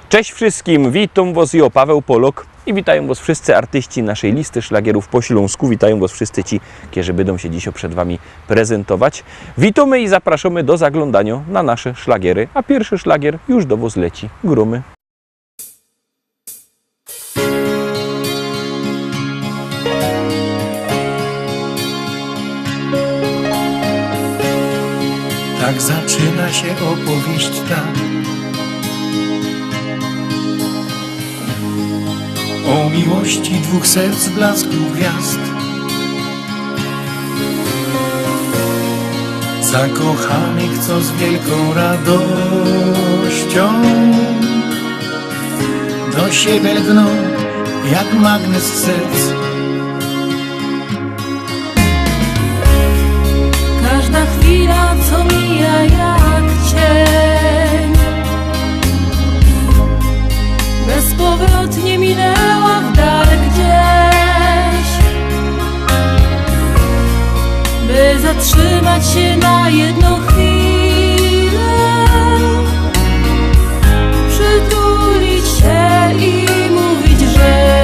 Cześć wszystkim, witam Was, ja Paweł Polok i witają Was wszyscy artyści naszej listy szlagierów po Śląsku. Witają Was wszyscy ci, którzy będą się dzisiaj przed Wami prezentować. Witamy i zapraszamy do zaglądania na nasze szlagiery, a pierwszy szlagier już do Was leci. Grumy. Tak zaczyna się opowieść ta o miłości dwóch serc blasku gwiazd, zakochanych, co z wielką radością do siebie lgną jak magnes serc. Każda chwila, co mija jak cień, bezpowrotnie minęła w dal gdzieś, by zatrzymać się na jedną chwilę, przytulić się i mówić, że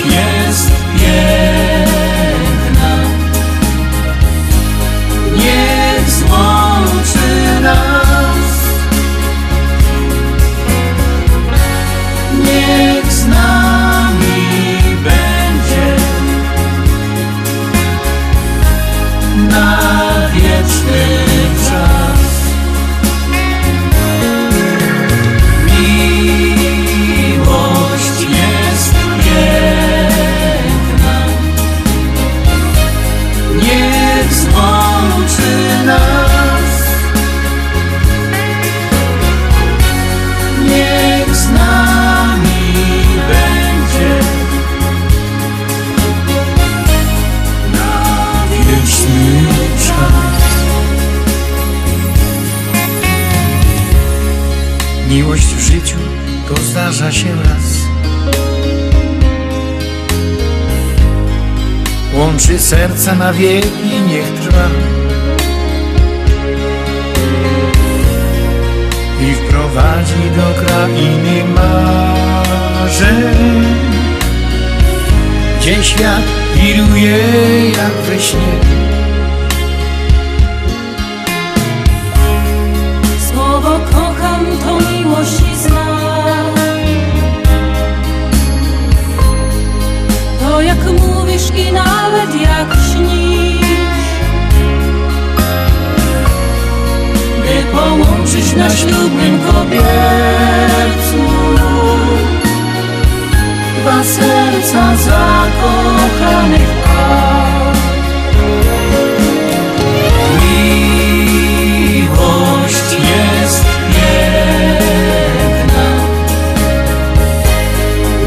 jest piękna, niech złączy nas, niech z nami będzie na wieczny czas. Miłość jest piękna, niech złączy nas, niech z nami będzie na wieczny czas. Miłość w życiu to zdarza się raz, łączy serca na wieki, niech trwa i wprowadzi do krainy marzeń, gdzie świat wiruje jak we śnie. słowo kocham to miłość i znak. To jak mówisz i nawet jak śnisz, By połączyć na ślubnym kobiercu dwa serca zakochanych par. Miłość jest piękna,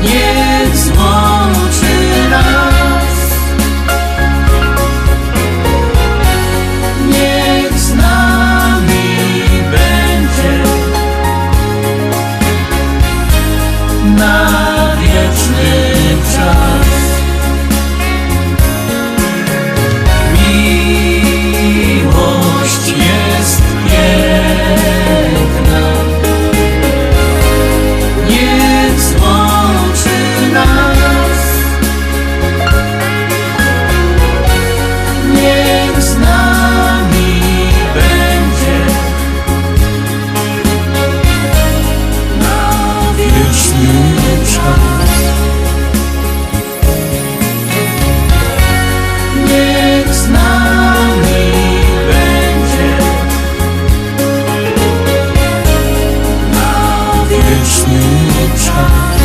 niech złączy nas, niech z nami będzie na wieczny czas. Miłość jest piękna, niech złączy nas, niech z nami będzie na wieczny czas. Niech z nami będzie na wieczny czas.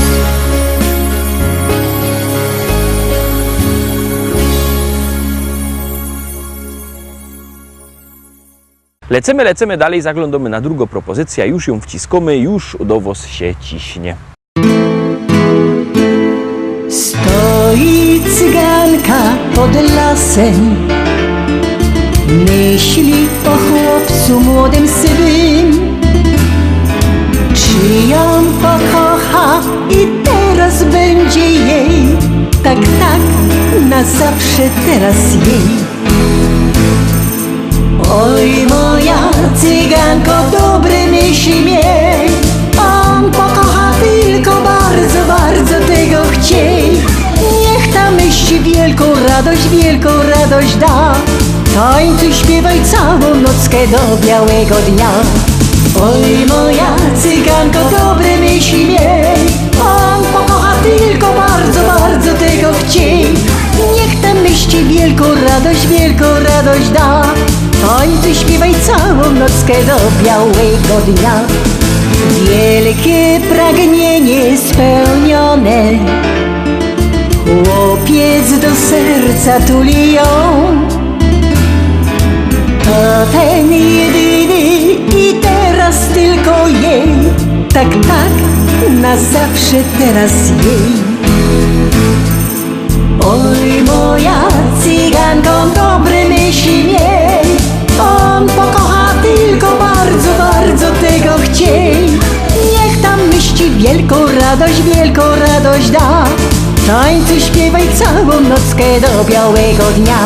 Lecimy dalej, zaglądamy na drugą propozycję, już ją wciskamy, już do Was się ciśnie. Stoi cyganka pod lasem, myśli o chłopcu młodym swym. Czy ją pokocha i teraz będzie jej, tak, na zawsze teraz jej. Oj, moja Tańcuj, śpiewaj całą nockę do białego dnia. Oj moja cyganko, dobre myśli miej, on pokocha tylko bardzo, bardzo tego chciej. Niech ta myśli wielką radość da. Tańcuj, śpiewaj całą nockę do białego dnia. Wielkie pragnienie spełnione, chłopiec do serca tuli ją. To ten jedyny i teraz tylko jej. Tak, na zawsze teraz jej. Oj moja cyganko, dobre myśli miej, on pokocha tylko bardzo, bardzo tego chciej. Niech tam myśli wielką radość da. Tańcuj, śpiewaj całą nockę do białego dnia.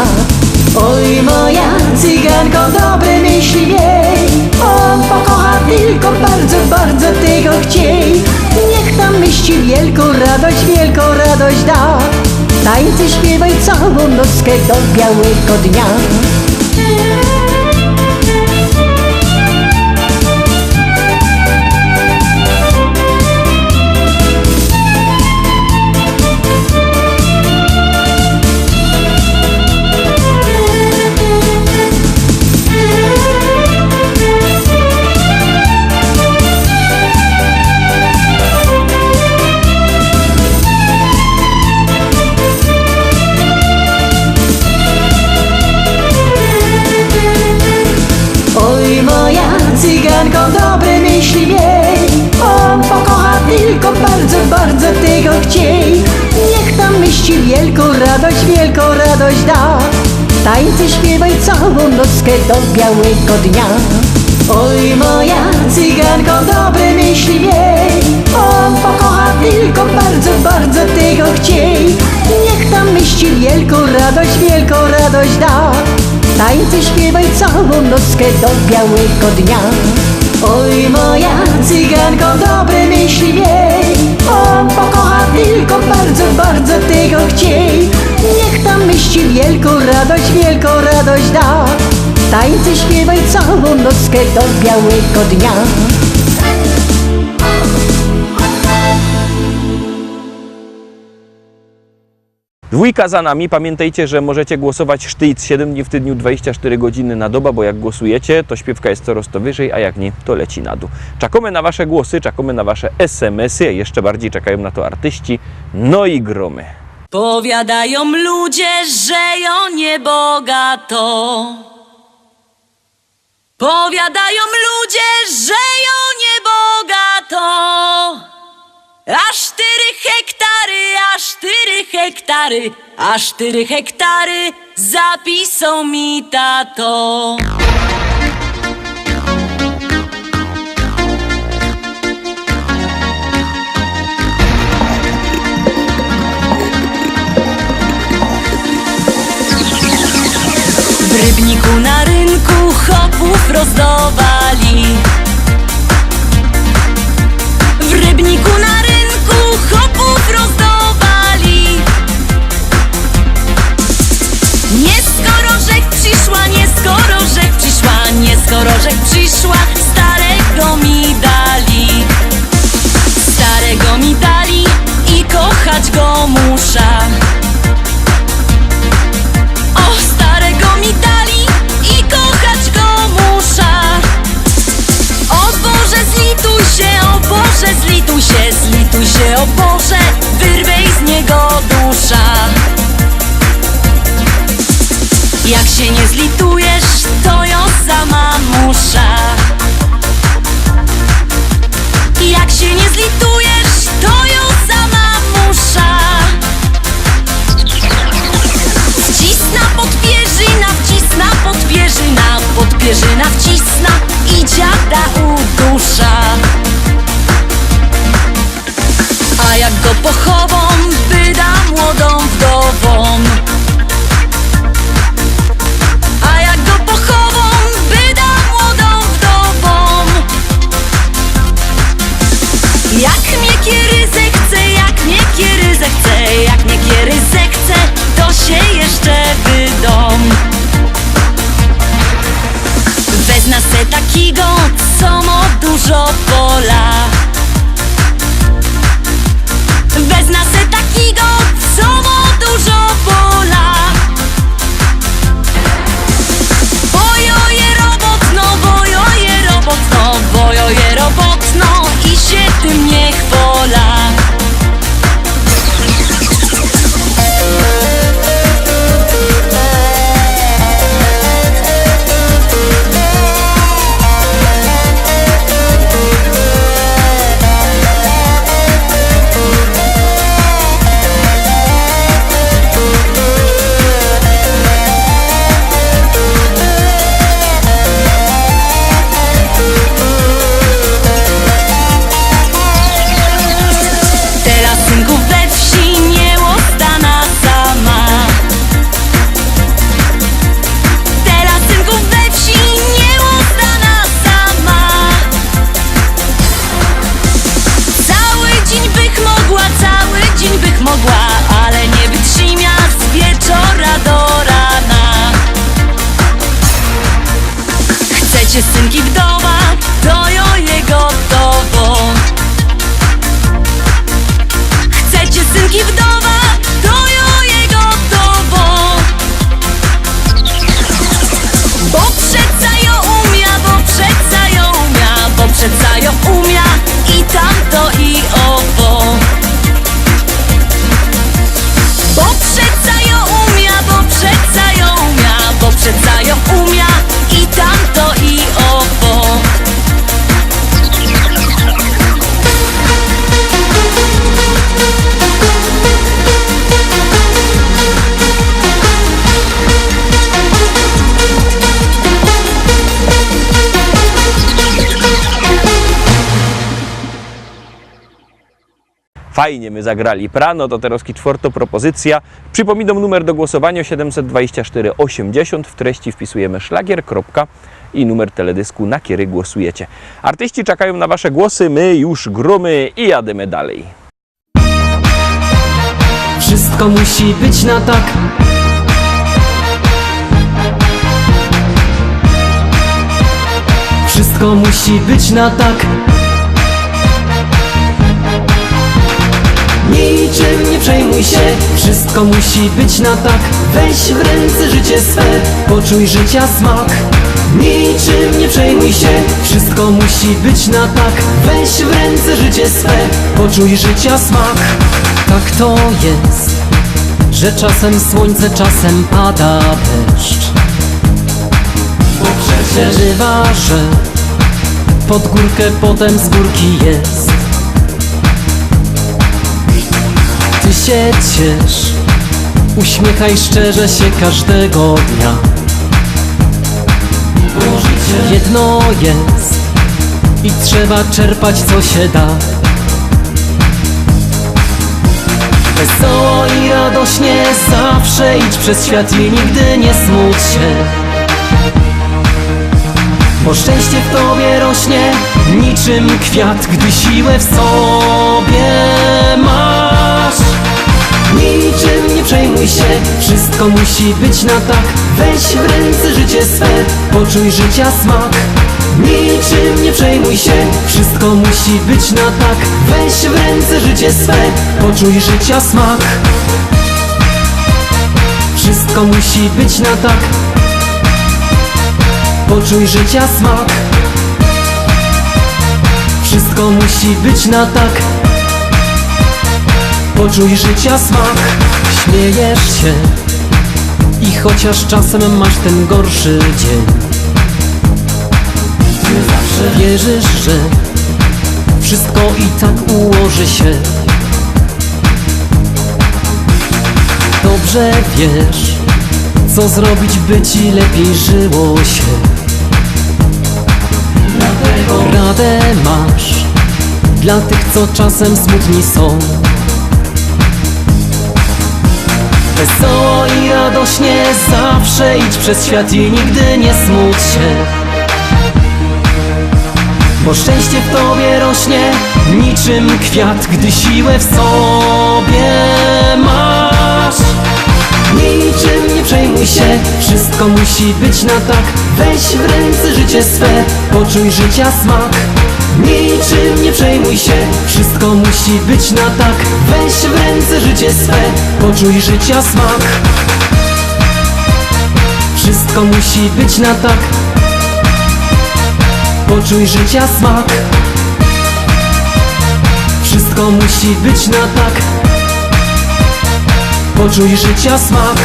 Oj moja cyganko, dobre myśli miej, on pokocha tylko bardzo, bardzo tego chciej. Niech tam myśli wielką radość da. Tańcuj, śpiewaj całą nockę do białego dnia. Cyganko, dobre myśli miej, on pokocha tylko bardzo, bardzo tego chciej. Niech tam myśli wielką radość da. Tańcuj, śpiewaj całą nockę do białego dnia. Oj moja cyganko, dobre myśli miej, on pokocha tylko bardzo, bardzo tego chciej. Niech tam myśli wielką radość da. Tańcuj, śpiewaj całą nockę do białego dnia. Oj moja cyganko, dobre myśli miej, on pokocha tylko bardzo, bardzo tego chciej. Niech tam myśli wielką radość da. Tańcuj, śpiewaj całą nockę do białego dnia. Dwójka za nami. Pamiętajcie, że możecie głosować sztyc 7 dni w tygodniu, 24 godziny na dobę, bo jak głosujecie, to śpiewka jest coraz to wyżej, a jak nie, to leci na dół. Czekamy na wasze głosy, czekamy na wasze SMS-y, jeszcze bardziej czekają na to artyści, no i gromy. Powiadają ludzie, że ją niebogato. Powiadają ludzie, że ją niebogato. Aż 4 hektary, aż 4 hektary zapisał mi tato. W Rybniku na rynku chopów rozdawali. W Rybniku na rynku chopów rozdawali. Nie skoro rzek przyszła, nie skoro rzek przyszła, nie skoro rzek przyszła, starego mi dali. Starego mi dali i kochać go muszę. O, starego mi dali i kochać go muszę. O Boże, zlituj się, o Boże, zlituj się, o Boże, wyrwij tym nie chwola. Teraz synków we wsi nie ostana sama. Teraz synków we wsi nie ostana sama. Cały dzień bych mogła, ale nie wytrzyma z wieczora do rana. Chcecie synki wdowa, to jo je gotowo. Chcecie synki wdowa, to jo je gotowo. Bo przeca jo umia, i tamto i owo. Bo przeca jo umia, i tamto i owo. Fajnie my zagrali prano, to teraz czwarta propozycja. Przypominam numer do głosowania 724 80. W treści wpisujemy szlagier, kropka i numer teledysku, na który głosujecie. Artyści czekają na wasze głosy, my już gromy i jademy dalej. Wszystko musi być na tak. Wszystko musi być na tak. Niczym nie przejmuj się, wszystko musi być na tak. Weź w ręce życie swe, poczuj życia smak. Niczym nie przejmuj się, wszystko musi być na tak. Weź w ręce życie swe, poczuj życia smak. Tak to jest, że czasem słońce, czasem pada deszcz. Bo przecież bywa, że pod górkę, potem z górki jest. Ty się ciesz, uśmiechaj szczerze się każdego dnia. Bo życie jedno jest i trzeba czerpać co się da. Wesoło i radośnie zawsze idź przez świat i nigdy nie smuć się. Bo szczęście w tobie rośnie niczym kwiat, gdy siłę w sobie masz. Niczym nie przejmuj się, wszystko musi być na tak. Weź w ręce życie swe, poczuj życia smak. Niczym nie przejmuj się, wszystko musi być na tak. Weź w ręce życie swe, poczuj życia smak. Wszystko musi być na tak. Poczuj życia smak. Wszystko musi być na tak. Poczuj życia smak. Śmiejesz się i chociaż czasem masz ten gorszy dzień, ty zawsze wierzysz, że wszystko i tak ułoży się. Dobrze wiesz, co zrobić, by ci lepiej żyło się. Dlatego radę masz dla tych, co czasem smutni są. Wesoło i radośnie zawsze idź przez świat i nigdy nie smuć się. Bo szczęście w tobie rośnie niczym kwiat, gdy siłę w sobie masz. Niczym nie przejmuj się, wszystko musi być na tak. Weź w ręce życie swe, poczuj życia smak. Niczym nie przejmuj się, wszystko musi być na tak. Weź w ręce życie swe, poczuj życia smak. Wszystko musi być na tak. Poczuj życia smak. wszystko musi być na tak. Poczuj życia smak,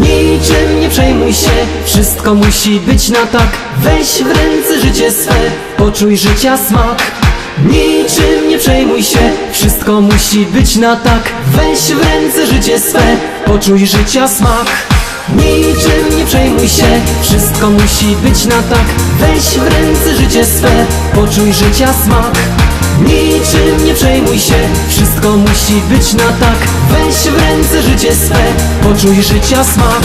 niczym nie przejmuj się, wszystko musi być na tak. Weź w ręce życie swe, poczuj życia smak. Niczym nie przejmuj się, wszystko musi być na tak. Weź w ręce życie swe, poczuj życia smak. Niczym nie przejmuj się, wszystko musi być na tak. Weź w ręce życie swe, poczuj życia smak. Niczym nie przejmuj się, wszystko musi być na tak. Weź w ręce życie swe, poczuj życia smak.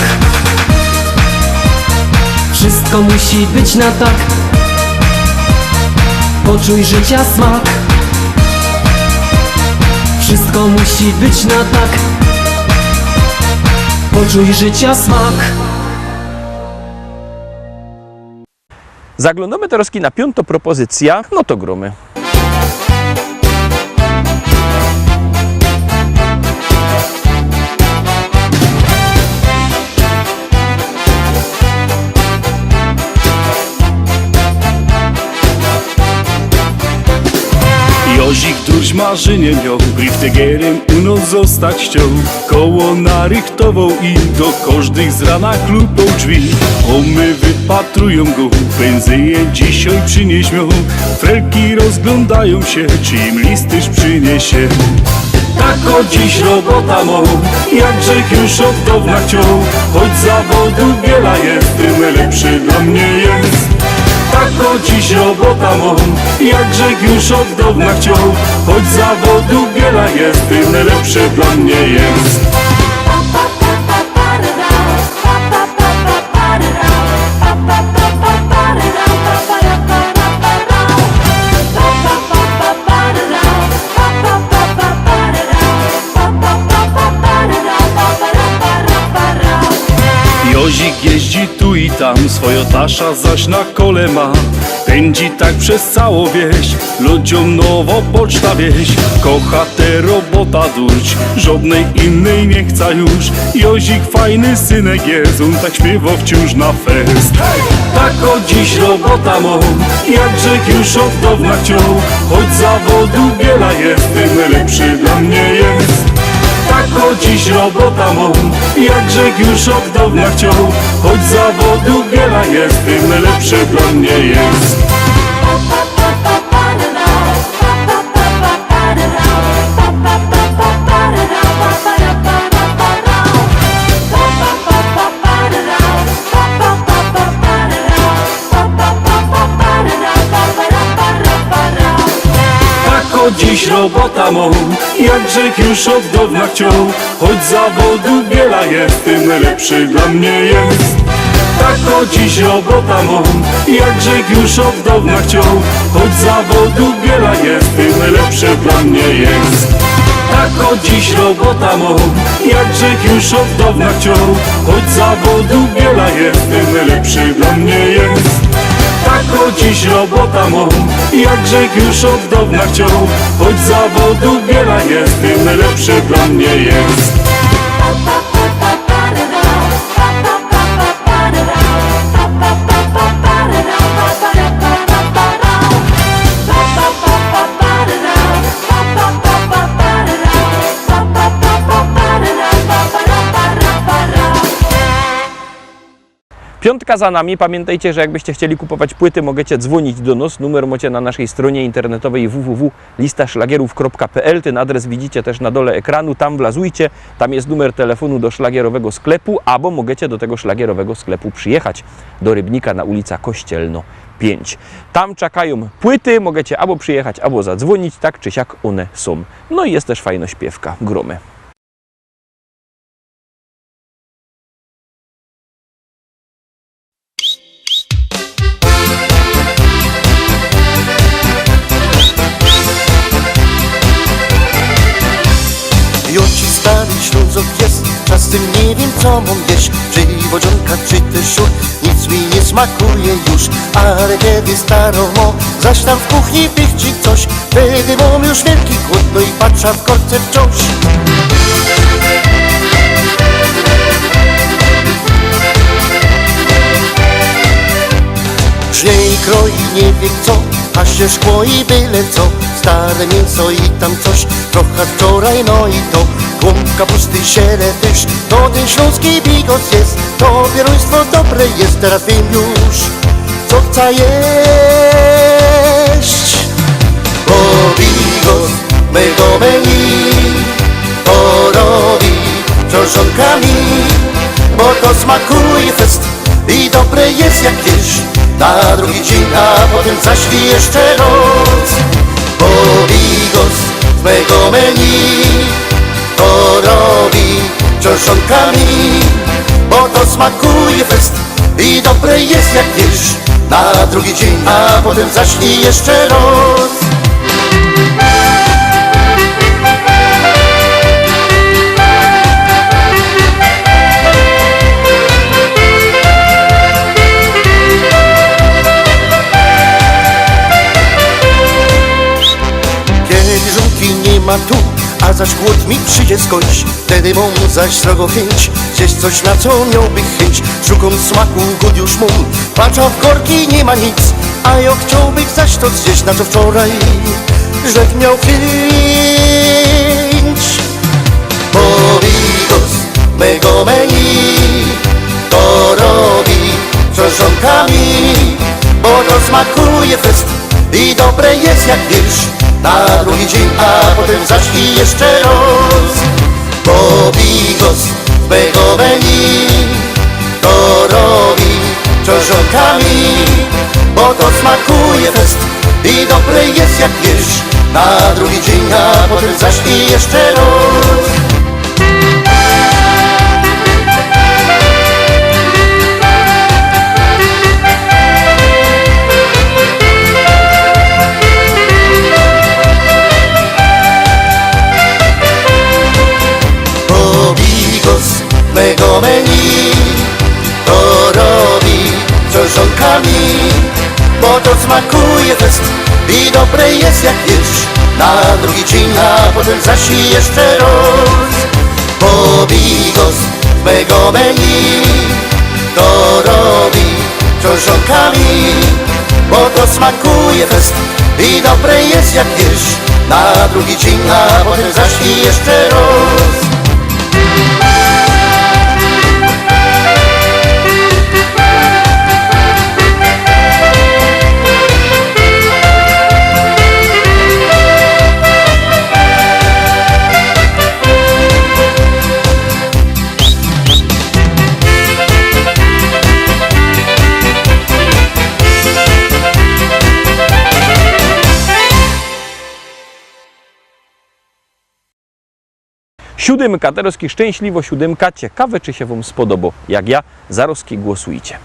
Wszystko musi być na tak. Poczuj życia smak. Wszystko musi być na tak. Poczuj życia smak. Zaglądamy teraz na piątą propozycję, no to gromy. Jozik durś marzenie miał, briftegerem u nos zostać chciał. Koło narychtował i do każdych z rana klupał drzwi. Omy wypatrują go, pędzeje dzisiaj przynieś miał. Frelki rozglądają się, czy im listyż przyniesie. Tak o dziś robota mą, jak Grzech już od dawna chciał. Choć zawodu wiele jest, tym lepszy dla mnie jest. Tak o dziś robota mą, jak Grzech już od dawna chciał. Choć zawodu wiele jest, tym lepszy dla mnie jest. Jozik jeździ tu i tam, swoją tasza zaś na kole ma. Pędzi tak przez całą wieś, ludziom nowo poczta wieś. Kocha te robota durć, żadnej innej nie chce już. Jozik fajny synek jest, on tak śpiewa wciąż na fest. Tak o dziś robota mą, jak Grzech już od dawna chciał. Choć zawodu wiele jest, tym lepszy dla mnie jest. Tak o dziś robota mą, jak Grzech już od dawna chciał. Choć zawodu wiele jest, tym lepsze dla mnie jest. Dziś robota mą, jak Grzech już od dawna chciał. Choć zawodu wiele jest, tym lepszy dla mnie jest. Tak o dziś robota mą, jak Grzech już od dawna chciał. Choć zawodu wiele jest, tym lepszy dla mnie jest. Tak o dziś robota mą, jak Grzech już od dawna chciał. Choć zawodu wiele jest, tym lepszy dla mnie jest. Tak o dziś robota mą, jak Grzech już od dawna chciał. Choć zawodu wiele jest, tym lepszy dla mnie jest. Piątka za nami. Pamiętajcie, że jakbyście chcieli kupować płyty, możecie dzwonić do nas. Numer macie na naszej stronie internetowej www.listaszlagierów.pl. Ten adres widzicie też na dole ekranu. Tam wlazujcie. Tam jest numer telefonu do szlagierowego sklepu, albo możecie do tego szlagierowego sklepu przyjechać do Rybnika na ulica Kościelno 5. Tam czekają płyty. Możecie albo przyjechać, albo zadzwonić. Tak czy siak one są. No i jest też fajna śpiewka. Gromy. Stary Ślązok jest, czasem nie wiem co mam jeść. Czy wodzionka, czy też siód, nic mi nie smakuje już. Ale kiedy starą mo, zaś tam w kuchni pichci coś, wtedy mam już wielki głód, no i patrzę w korce wciąż. Żnie i kroi nie wie co, a się szkło i byle co. stare mięso i tam coś, trochę wczoraj, no i to klump kapusty, ziele też, to ten śląski bigos jest, to pieruństwo dobre jest, teraz wiem już, co chcę jeść. Bo bigos mego menu to robi książonka mi, bo to smakuje fest i dobre jest jak jesz na drugi dzień, a potem zaśli jeszcze noc. Bo bigos z mego menu to robi książonka mi, bo to smakuje fest i dobre jest jak jesz na drugi dzień, a potem zaśli jeszcze noc. Nie ma tu, a zaś głód mi przyjdzie skądś, wtedy mam zaś srogo chęć zjeść coś, na co miałby chęć. Szukam smaku, głód już mam, patrzę w korki, nie ma nic, a ja chciałbym zaś to zjeść, na co wczoraj rzek miał chęć. Bo bigos mego menu to robi książonkami, bo to smakuje fest i dobre jest jak wiersz na drugi dzień, a potem zaś i jeszcze raz. Bo bigos mego menu to robi książonkami, bo to smakuje fest i dobre jest jak wiersz na drugi dzień, a potem zaś i jeszcze raz. Mego menu to robi książonkami, bo to smakuje fest i dobre jest jak jesz na drugi dzień, a potem zaś i jeszcze raz. Bo bigos mego menu to robi książonkami, bo to smakuje fest i dobre jest jak jesz na drugi dzień, a potem zaś i jeszcze raz. Siódemka, Terowski szczęśliwo siódemka. Ciekawe, czy się Wam spodoba. Jak ja, Zarowski, głosujcie.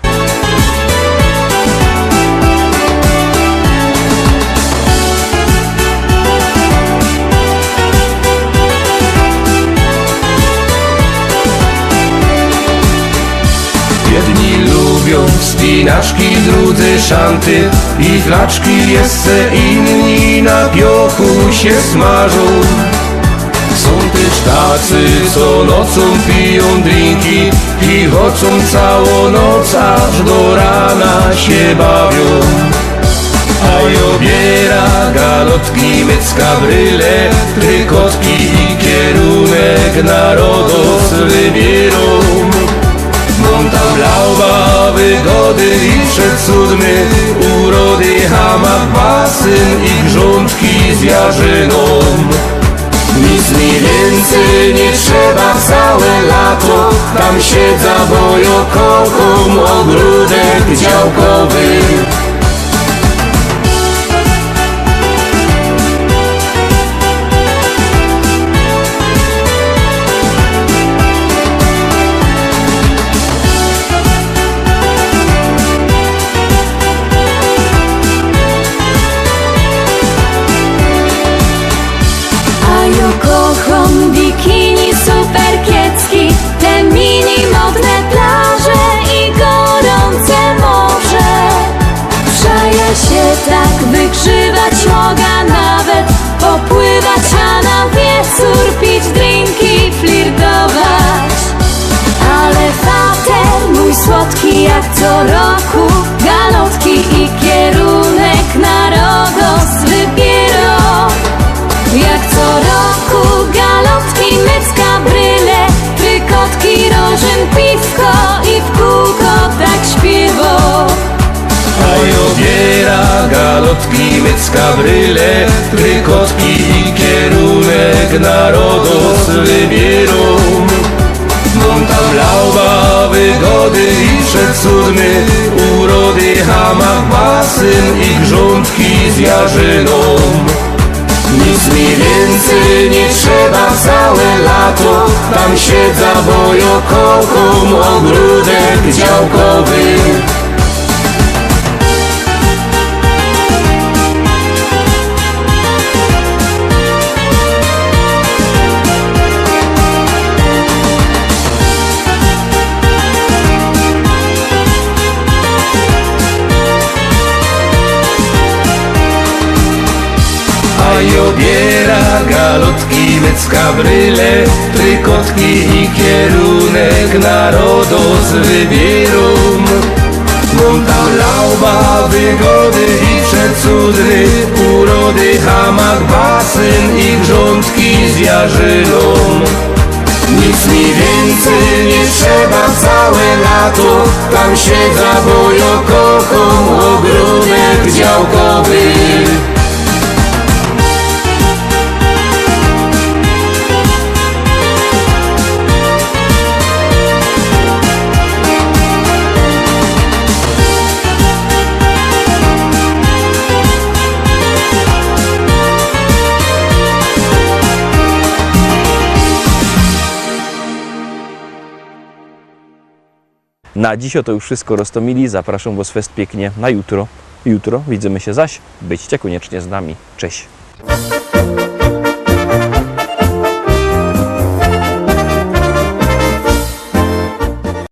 Jedni lubią spinaczki, drudzy szanty i flaczki, jeszcze inni na piochu się smażą. Są też tacy, co nocą piją drinki i chodzą całą noc, aż do rana się bawią. A obiera galotki, mycka, bryle, trykotki i kierunek narodos wybierą. Mam tam lauba, wygody i przecudny, urody, hamak, basen i grządki z jarzyną. Nic mi więcej nie trzeba całe lato, tam siedzę, bo ja kocham ogródek działkowy. Kocham bikini, super kiecki, te mini modne plaże i gorące morze. Przaja się tak wygrzywać mogę, nawet popływać, a na wieczór pić drinki, flirtować. Ale fater mój słodki jak co roku, galotki i kierunek na Rodos wybierał. galotki, mycka bryle, trykotki i kierunek narodos wybierą. Mam tam lauba, wygody i przecudny, urody, hamak, basen i grządki z jarzyną. Nic mi więcej nie trzeba całe lato, tam siedza, bo ja kocham ogródek działkowy. A i obiera galotki, mycka bryle, trykotki i kierunek narodos wybierą. Mam tam lauba, wygody i przecudny, urody, hamak, basen i grządki z jarzyną. Nic mi więcej nie trzeba całe lato, tam siedza, bo ja kocham ogródek działkowy. Na dziś to już wszystko, Roztomili. Zapraszam Was fest pięknie na jutro. Jutro widzimy się zaś. Byćcie koniecznie z nami. Cześć!